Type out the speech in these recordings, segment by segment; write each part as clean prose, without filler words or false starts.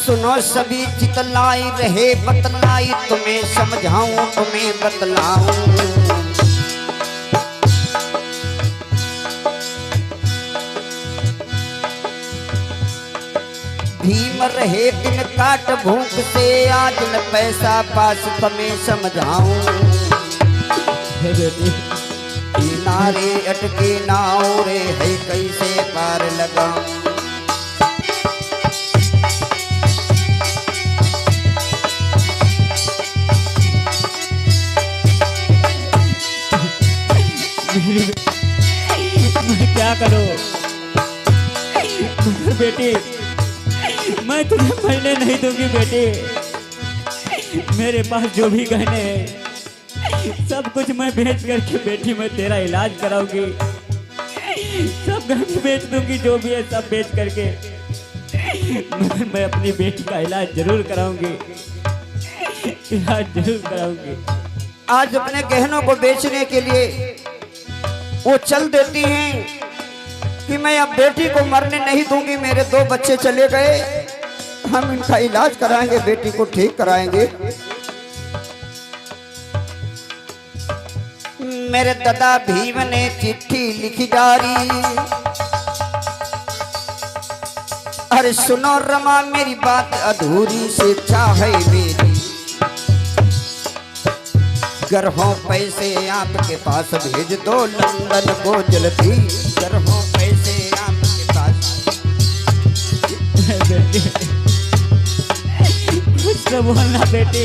सुनो सभी चितलाई रहे बतलाई, तुम्हें समझाऊं तुम्हें बतलाऊं। भीम रहे दिन काट भूख से, आज न पैसा पास तुम्हें समझाऊं। किनारे अटके नाव रे है कैसे पार लगाऊं। मैं क्या करूं मगर बेटी, मैं तुझे मरने नहीं दूंगी बेटी। मेरे पास जो भी गहने हैं सब कुछ मैं बेच करके बेटी मैं तेरा इलाज कराऊंगी। सब गहने बेच दूंगी, जो भी है सब बेच करके, मगर मैं अपनी बेटी का इलाज जरूर कराऊंगी, इलाज जरूर कराऊंगी। आज अपने गहनों को बेचने के लिए वो चल देती हैं कि मैं अब बेटी को मरने नहीं दूंगी। मेरे 2 बच्चे चले गए, हम इनका इलाज कराएंगे, बेटी को ठीक कराएंगे। मेरे दादा भीम ने चिट्ठी लिखी डारी, अरे सुनो रमा मेरी बात अधूरी से चाहे मेरी। अगर हो पैसे आपके पास भेज दो लंदन को जल्दी, अगर हो पैसे आपके पास। कुछ तो बोलना बेटी,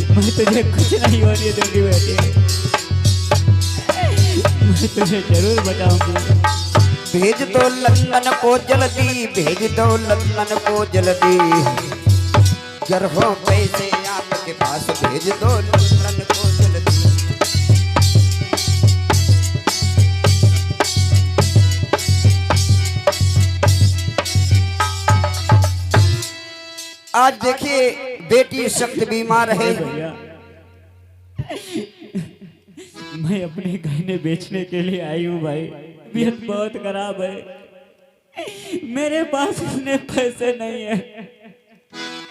मैं तुझे कुछ नहीं होने दूंगी बेटी, मैं तुझे जरूर बताऊंगी। भेज दो लंदन को जल्दी, भेज दो लंदन को जल्दी। अगर हो पैसे आपके पास भेज दो लंदन को जल्दी। आज देखिए बेटी सख्त बीमार है। मैं अपने गहने बेचने के लिए आई हूँ भाई, तबीयत बहुत खराब है, मेरे पास इतने पैसे नहीं है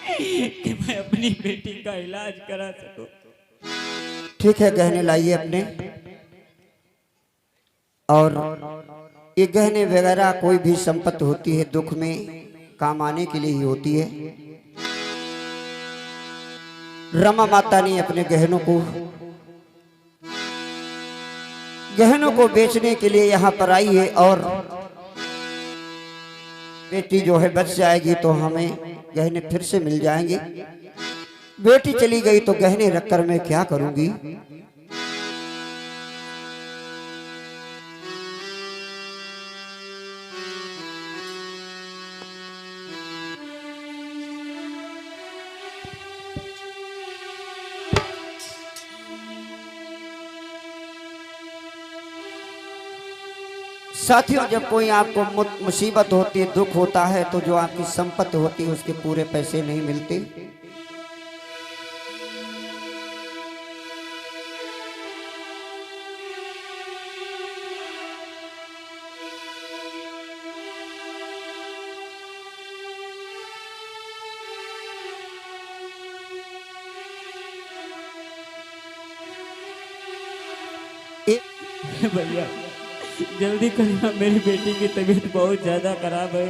कि मैं अपनी बेटी का इलाज करा सकूं। ठीक है, गहने लाइए अपने। और ये गहने वगैरह कोई भी संपत्ति होती है दुख में काम आने के लिए ही होती है। रमा माता ने अपने गहनों को बेचने के लिए यहाँ पर आई है। और बेटी जो है बच जाएगी तो हमें गहने फिर से मिल जाएंगे। बेटी चली गई तो गहने रखकर मैं क्या करूंगी। साथियों, जब कोई आपको मुसीबत होती है, दुख होता है, तो जो आपकी संपत्ति होती है उसके पूरे पैसे नहीं मिलते। भैया जल्दी करो, मेरी बेटी की तबीयत बहुत ज्यादा खराब है,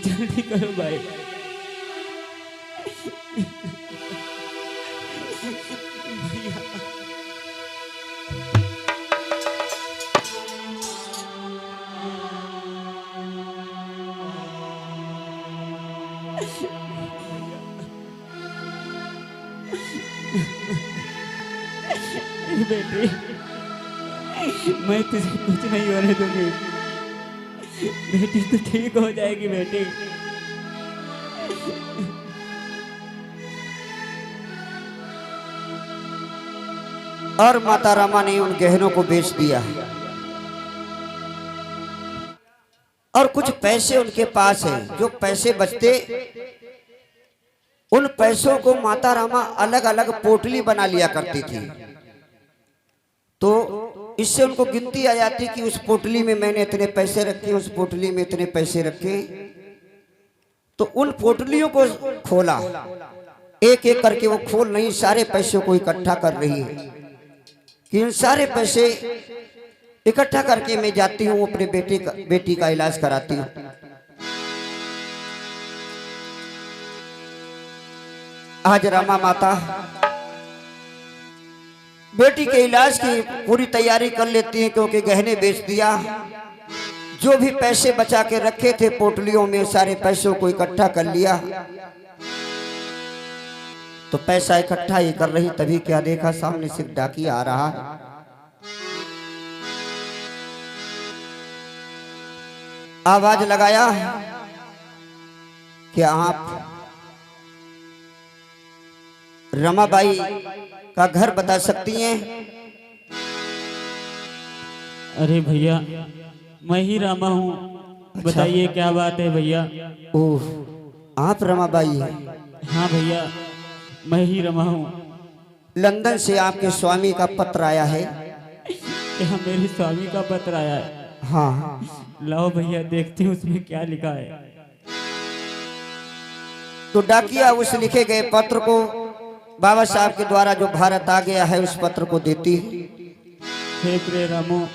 जल्दी करो भाई। बेटी मैं तुझे कुछ नहीं होने दूंगी, बेटी तो ठीक हो जाएगी बेटी। और माता रमा ने उन गहनों को बेच दिया और कुछ पैसे उनके पास हैं। जो पैसे बचते उन पैसों को माता रमा अलग अलग पोटली बना लिया करती थी। तो इससे उनको गिनती आ जाती कि उस पोटली में मैंने इतने पैसे रखे, उस पोटली में इतने पैसे रखे। तो उन पोटलियों को खोला, एक एक करके वो खोल नहीं, सारे पैसों को इकट्ठा कर रही है कि इन सारे पैसे इकट्ठा करके मैं जाती हूँ अपने बेटी का इलाज कराती हूँ। आज रमा माता बेटी के इलाज की पूरी तैयारी कर लेती है, क्योंकि गहने बेच दिया, जो भी पैसे बचा के रखे थे पोटलियों में सारे पैसों को इकट्ठा कर लिया। तो पैसा इकट्ठा ही कर रही, तभी क्या देखा सामने से डाकिया आ रहा है। आवाज लगाया कि आप रमाबाई का घर बता सकती हैं? अरे भैया मैं ही रामा हूँ। अच्छा। बताइए क्या बात है भैया? ओह, आप रमाबाई हैं? हाँ भैया मैं ही रमा हूँ। लंदन से आपके स्वामी का पत्र आया है। यहाँ मेरे स्वामी का पत्र आया है? हाँ। लाओ भैया देखती हूँ उसमें क्या लिखा है। तो डाकिया उस लिखे गए पत्र को बाबा साहब के द्वारा जो भारत आ गया है उस पत्र को देती है। हे प्रिय रामो,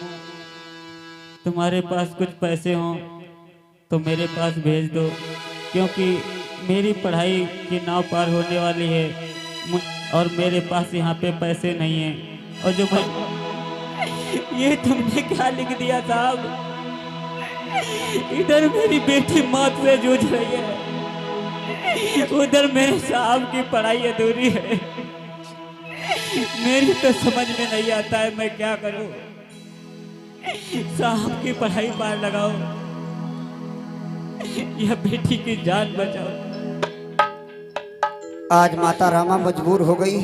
तुम्हारे पास कुछ पैसे हों तो मेरे पास भेज दो, क्योंकि मेरी पढ़ाई की नाव पार होने वाली है और मेरे पास यहाँ पे पैसे नहीं हैं। और जो मैं ये तुमने क्या लिख दिया साहब? इधर मेरी बेटी मौत से जूझ रही है, उधर मेरे साहब की पढ़ाई अधूरी है। मेरी तो समझ में नहीं आता है मैं क्या करूं। साहब की पढ़ाई पार लगाओ या बेटी की जान बचाओ। आज माता रामा मजबूर हो गई।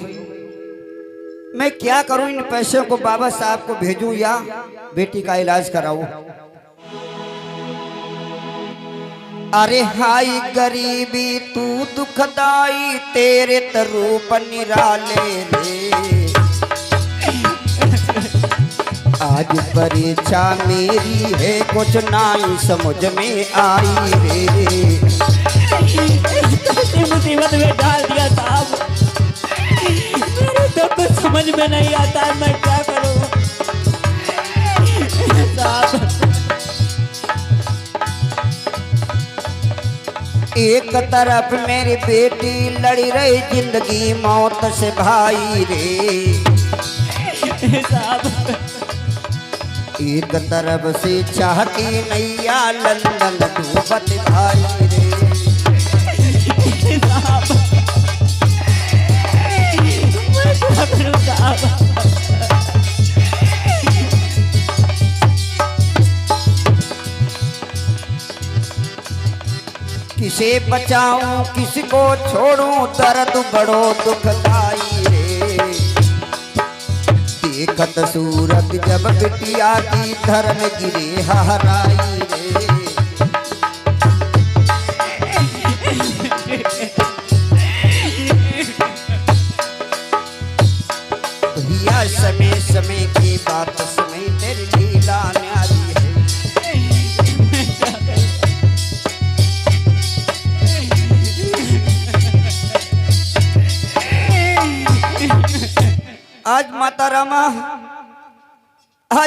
मैं क्या करूं? इन पैसों को बाबा साहब को भेजूं या बेटी का इलाज कराऊं? अरे हाय गरीबी तू दुखदाई, तेरे तरूप निराले रे। आज परीक्षा मेरी है कुछ नाई समझ में आई रे। मुसीबत में डाल दिया साहब, मेरे तो कुछ समझ में नहीं आता है मैं क्या करूं साहब। एक तरफ मेरी बेटी लड़ी रही जिंदगी मौत से भाई रे साहब। एक तरफ से चाहती नैया लंदन डूबत भाई रे साहब। मैं क्या करूं साहब? किसे बचाऊं किसको छोड़ूं, दर्द बड़ो दुखदाई रे। देखत सूरत जब बिटिया की धर्म गिरे हराई रे। भैया समय समय की बात समय तेरी लीला न्यारी है। आज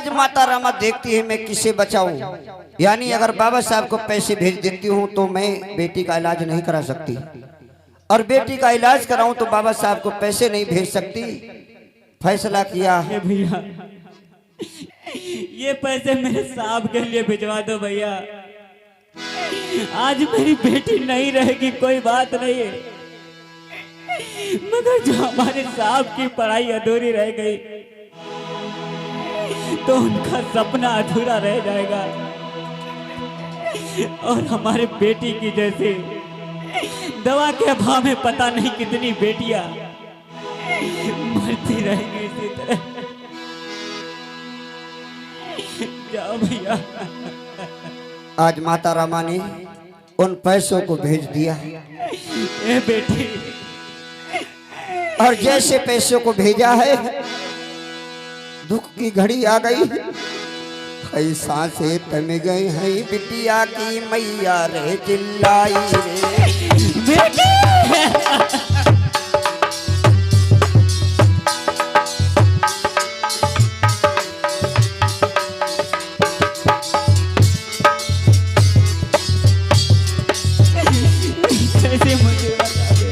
माता रामा देखती है मैं किसे बचाऊं। यानी अगर बाबा साहब को पैसे भेज देती हूं तो मैं बेटी का इलाज नहीं करा सकती, और बेटी का इलाज कराऊं तो बाबा साहब को पैसे नहीं भेज सकती। फैसला किया है भैया, ये पैसे मेरे साहब के लिए भिजवा दो भैया। आज मेरी बेटी नहीं रहेगी कोई बात नहीं है, मगर जो हमारे साहब की पढ़ाई अधूरी रह गई तो उनका सपना अधूरा रह जाएगा। और हमारे बेटी की जैसे दवा के अभाव में पता नहीं कितनी बेटियां मरती रहेंगी इसी तरह। जाओ भैया। आज माता रामा ने उन पैसों को भेज दिया। ए बेटी, और जैसे पैसों को भेजा है दुख की घड़ी आ गई। ऐसा से तम गए हैं बिटिया की मैया रे चिल्लाई रे। कैसे मुझे बता दे।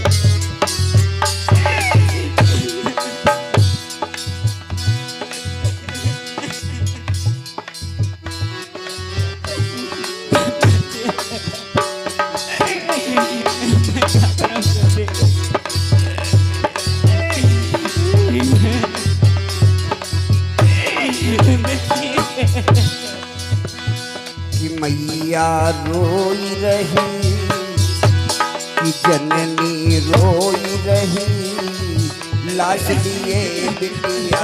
कि मैया रोई रही, कि जननी रोई रही, लाश लिए बिटिया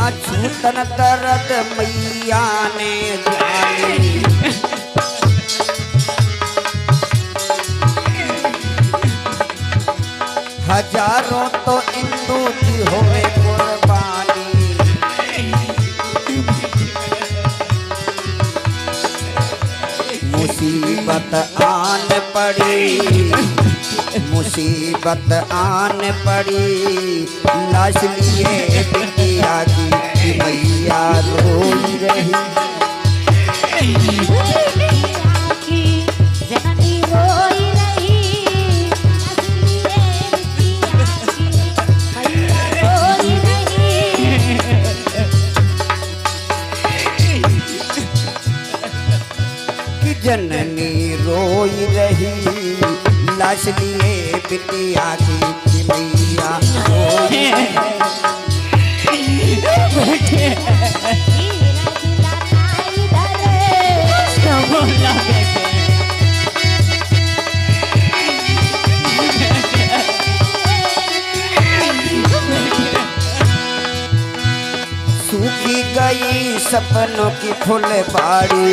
अछूतन दर्द मैया ने जानी, हजारों तो इंदू की होवे कुर्बानी। मुसीबत आन पड़ी, मुसीबत आन पड़ी, लाश लिए बिटिया की मैया रोई रही। जननी रोई रही, रोई रही। कि जननी रोई रही, लाश लिए बिटिया की मैया रोई सूखी गई सपनों की फुलबाड़ी,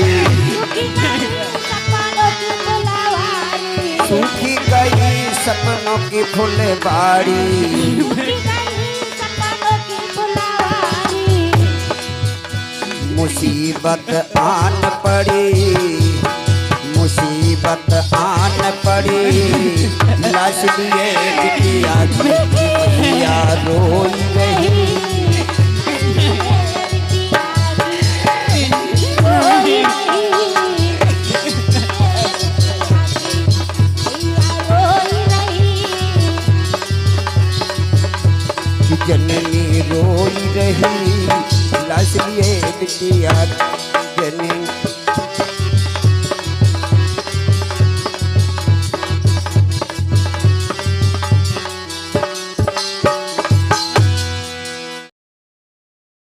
सूखी गई सपनों की फुलबाड़ी। मुसीबत आन पड़ी, मुसीबत आन पड़ी, लाश लिए बिटिया की मैया रोई रही। जननी रोई रही, लाश लिए बिटिया